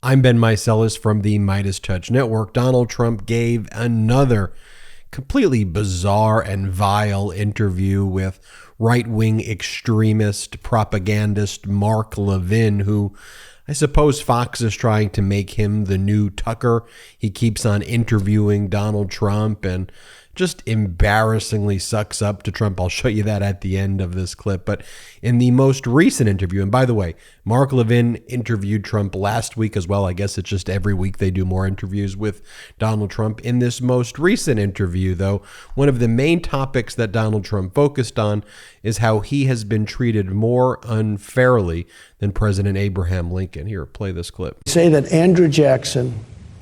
I'm Ben Meiselas from the MeidasTouch Network. Donald Trump gave another completely bizarre and vile interview with right-wing extremist propagandist Mark Levin, who I suppose Fox is trying to make him the new Tucker. He keeps on interviewing Donald Trump and just embarrassingly sucks up to Trump. I'll show you that at the end of this clip. But in the most recent interview, and by the way, Mark Levin interviewed Trump last week as well. I guess it's just every week they do more interviews with Donald Trump. In this most recent interview, though, one of the main topics that Donald Trump focused on is how he has been treated more unfairly than President Abraham Lincoln. Here, play this clip. Say that Andrew Jackson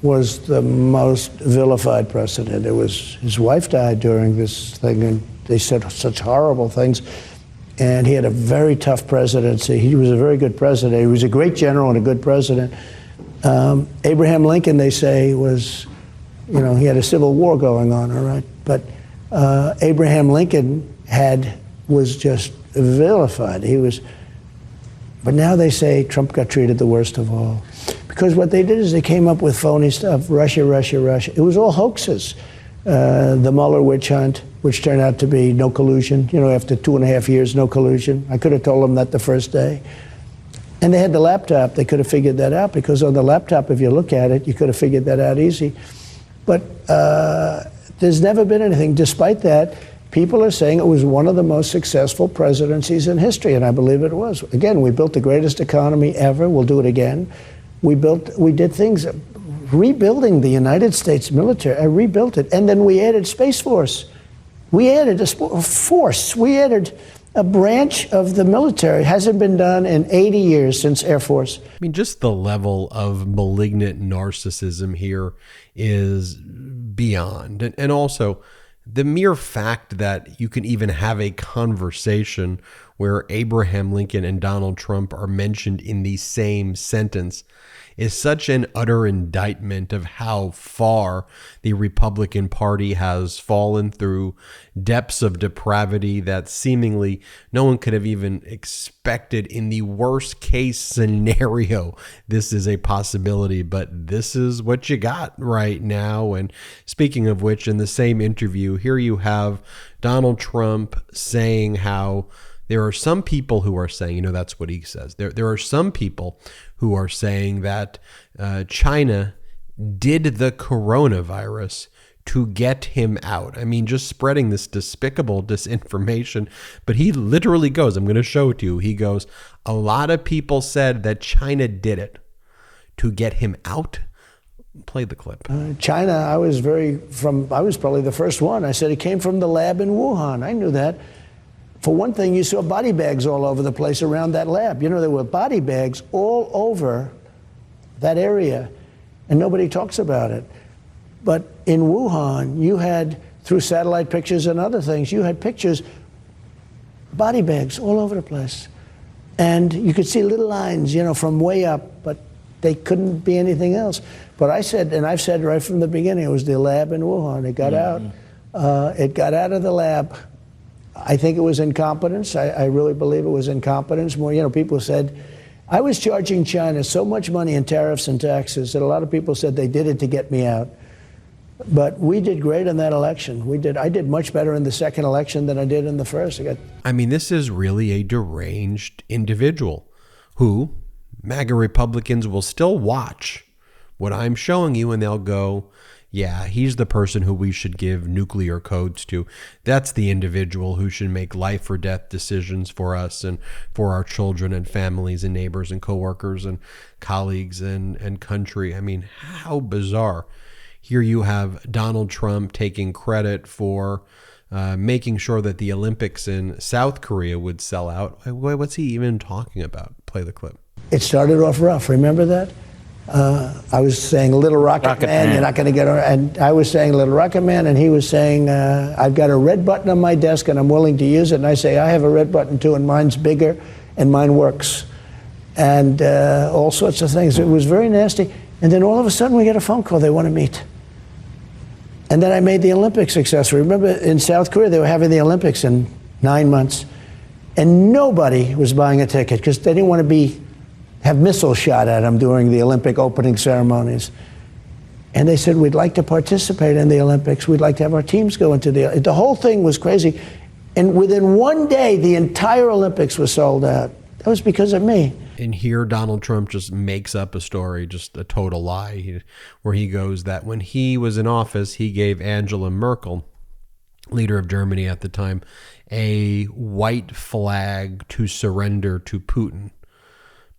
was the most vilified president. It was his wife died during this thing, and they said such horrible things. And he had a very tough presidency. He was a very good president. He was a great general and a good president. Abraham Lincoln, they say, was, he had a civil war going on, all right? But Abraham Lincoln was just vilified. But now they say Trump got treated the worst of all. Because what they did is they came up with phony stuff, Russia, Russia, Russia. It was all hoaxes. The Mueller witch hunt, which turned out to be no collusion. After 2.5 years, no collusion. I could have told them that the first day. And they had the laptop. They could have figured that out, because on the laptop, if you look at it, you could have figured that out easy. But there's never been anything. Despite that, people are saying it was one of the most successful presidencies in history, and I believe it was. Again, we built the greatest economy ever. We'll do it again. We did things, rebuilding the United States military. I rebuilt it, and then we added Space Force. We added a force. We added a branch of the military. It hasn't been done in 80 years since Air Force. I mean, just the level of malignant narcissism here is beyond. And also, the mere fact that you can even have a conversation where Abraham Lincoln and Donald Trump are mentioned in the same sentence is such an utter indictment of how far the Republican Party has fallen through depths of depravity that seemingly no one could have even expected. In the worst case scenario, this is a possibility, but this is what you got right now. And speaking of which, in the same interview, here you have Donald Trump saying how there are some people who are saying, that's what he says. There are some people who are saying that China did the coronavirus to get him out. I mean, just spreading this despicable disinformation. But he literally goes, I'm going to show it to you. He goes, a lot of people said that China did it to get him out. Play the clip. China, I was probably the first one. I said it came from the lab in Wuhan. I knew that. For one thing, you saw body bags all over the place around that lab. There were body bags all over that area, and nobody talks about it. But in Wuhan, you had, through satellite pictures and other things, you had pictures, body bags all over the place. And you could see little lines, from way up, but they couldn't be anything else. But I said, and I've said right from the beginning, it was the lab in Wuhan. It got out. It got out of the lab. I think it was incompetence. I really believe it was incompetence. More, people said, I was charging China so much money in tariffs and taxes that a lot of people said they did it to get me out. But we did great in that election. I did much better in the second election than I did in the first. I mean, this is really a deranged individual who MAGA Republicans will still watch what I'm showing you, and they'll go, yeah, he's the person who we should give nuclear codes to. That's the individual who should make life or death decisions for us and for our children and families and neighbors and coworkers and colleagues and country. I mean, how bizarre. Here you have Donald Trump taking credit for making sure that the Olympics in South Korea would sell out. What's he even talking about? Play the clip. It started off rough. Remember that? I was saying Little Rocket Man, you're not going to get on. And I was saying Little Rocket Man, and he was saying, I've got a red button on my desk and I'm willing to use it. And I say, I have a red button too, and mine's bigger and mine works. And all sorts of things. It was very nasty. And then all of a sudden we get a phone call, they want to meet. And then I made the Olympics successful. Remember in South Korea, they were having the Olympics in 9 months. And nobody was buying a ticket because they didn't want to be have missiles shot at them during the Olympic opening ceremonies. And they said, we'd like to participate in the Olympics. We'd like to have our teams go into the whole thing was crazy. And within one day, the entire Olympics was sold out. That was because of me. And here, Donald Trump just makes up a story, just a total lie, where he goes that when he was in office, he gave Angela Merkel, leader of Germany at the time, a white flag to surrender to Putin.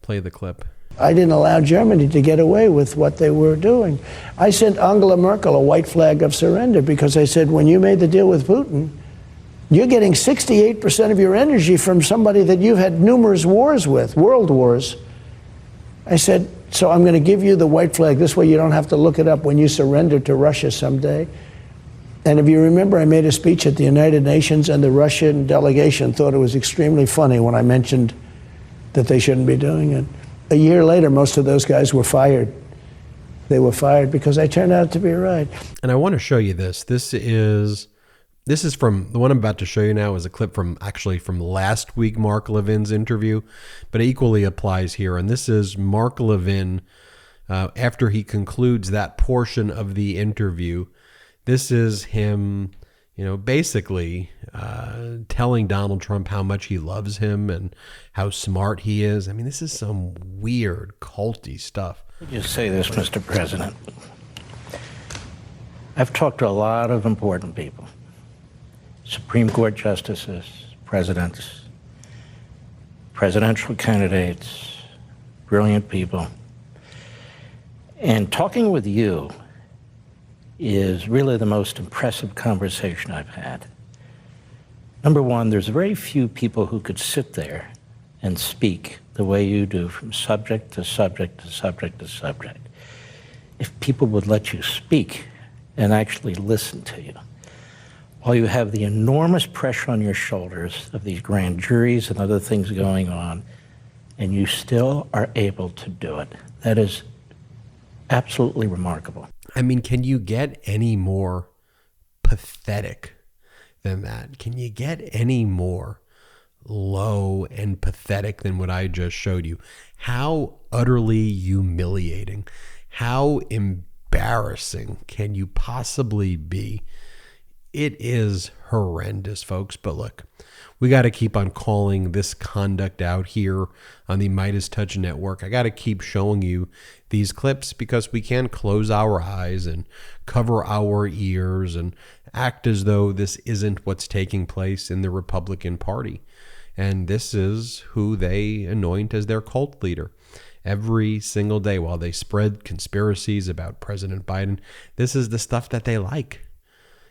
Play the clip. I didn't allow Germany to get away with what they were doing. I sent Angela Merkel a white flag of surrender because I said, when you made the deal with Putin, you're getting 68% of your energy from somebody that you've had numerous wars with, world wars. I said, so I'm going to give you the white flag. This way you don't have to look it up when you surrender to Russia someday. And if you remember, I made a speech at the United Nations, and the Russian delegation thought it was extremely funny when I mentioned that they shouldn't be doing it. A year later, most of those guys were fired. They were fired because I turned out to be right. And I want to show you this. This is from, the one I'm about to show you now is a clip from last week, Mark Levin's interview, but it equally applies here. And this is Mark Levin after he concludes that portion of the interview. This is him, basically telling Donald Trump how much he loves him and how smart he is. I mean, this is some weird, culty stuff. You say this, Mr. President. I've talked to a lot of important people. Supreme Court justices, presidents, presidential candidates, brilliant people. And talking with you is really the most impressive conversation I've had. Number one, there's very few people who could sit there and speak the way you do from subject to subject to subject to subject. If people would let you speak and actually listen to you, while you have the enormous pressure on your shoulders of these grand juries and other things going on, and you still are able to do it. That is absolutely remarkable. I mean, can you get any more pathetic than that? Can you get any more low and pathetic than what I just showed you? How utterly humiliating, how embarrassing can you possibly be? It is horrendous, folks. But look, we got to keep on calling this conduct out here on the MeidasTouch network. I got to keep showing you these clips because we can't close our eyes and cover our ears and act as though this isn't what's taking place in the Republican Party. And this is who they anoint as their cult leader. Every single day while they spread conspiracies about President Biden, this is the stuff that they like.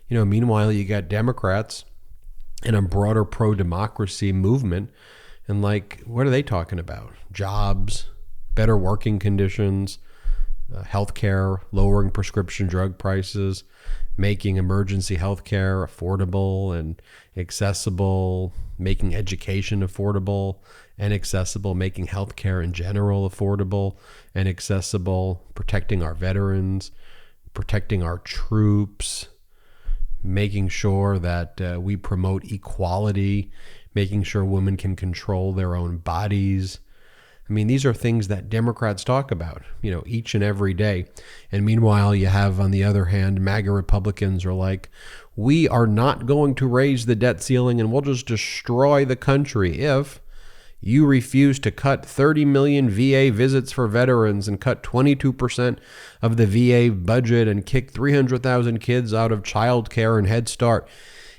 Meanwhile, you got Democrats and a broader pro-democracy movement. And what are they talking about? Jobs, better working conditions, healthcare, lowering prescription drug prices, making emergency healthcare affordable and accessible, making education affordable and accessible, making healthcare in general affordable and accessible, protecting our veterans, protecting our troops, making sure that we promote equality, making sure women can control their own bodies. I mean, these are things that Democrats talk about, each and every day. And meanwhile, you have, on the other hand, MAGA Republicans are like, we are not going to raise the debt ceiling and we'll just destroy the country if you refuse to cut 30 million VA visits for veterans and cut 22% of the VA budget and kick 300,000 kids out of child care and Head Start,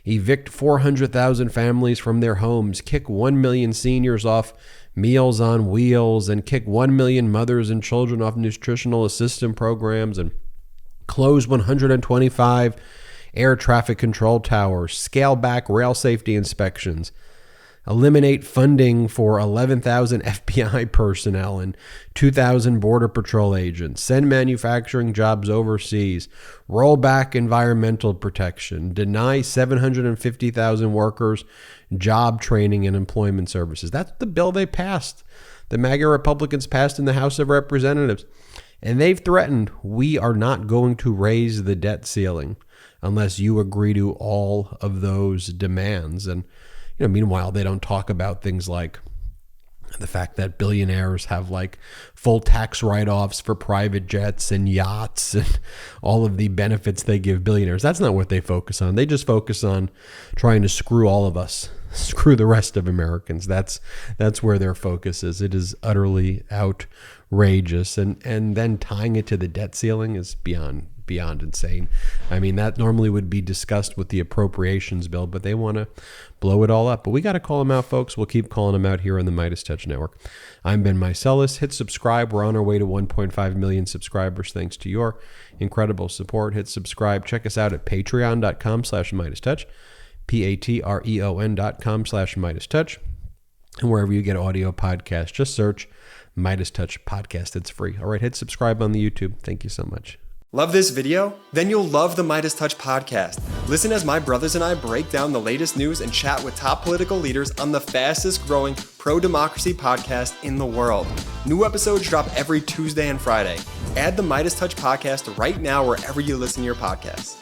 evict 400,000 families from their homes, kick 1 million seniors off Meals on Wheels, and kick 1 million mothers and children off nutritional assistance programs, and close 125 air traffic control towers, scale back rail safety inspections, eliminate funding for 11,000 FBI personnel and 2,000 Border Patrol agents, send manufacturing jobs overseas, roll back environmental protection, deny 750,000 workers job training and employment services. That's the bill they passed. The MAGA Republicans passed in the House of Representatives. And they've threatened, we are not going to raise the debt ceiling unless you agree to all of those demands. And meanwhile, they don't talk about things like The fact that billionaires have like full tax write-offs for private jets and yachts and all of the benefits they give billionaires. That's not what they focus on. They just focus on trying to screw all of us, screw the rest of Americans. That's where their focus is. It is utterly outrageous. And then tying it to the debt ceiling is beyond insane. I mean, that normally would be discussed with the appropriations bill, but they want to blow it all up. But we got to call them out, folks. We'll keep calling them out here on the MeidasTouch Network. I'm Ben Meiselas. Hit subscribe. We're on our way to 1.5 million subscribers thanks to your incredible support. Hit subscribe. Check us out at patreon.com/MeidasTouch, patreon.com/MeidasTouch. And wherever you get audio podcasts, just search MeidasTouch Podcast. It's free. All right, hit subscribe on the YouTube. Thank you so much. Love this video? Then you'll love the MeidasTouch podcast. Listen as my brothers and I break down the latest news and chat with top political leaders on the fastest growing pro-democracy podcast in the world. New episodes drop every Tuesday and Friday. Add the MeidasTouch podcast right now wherever you listen to your podcasts.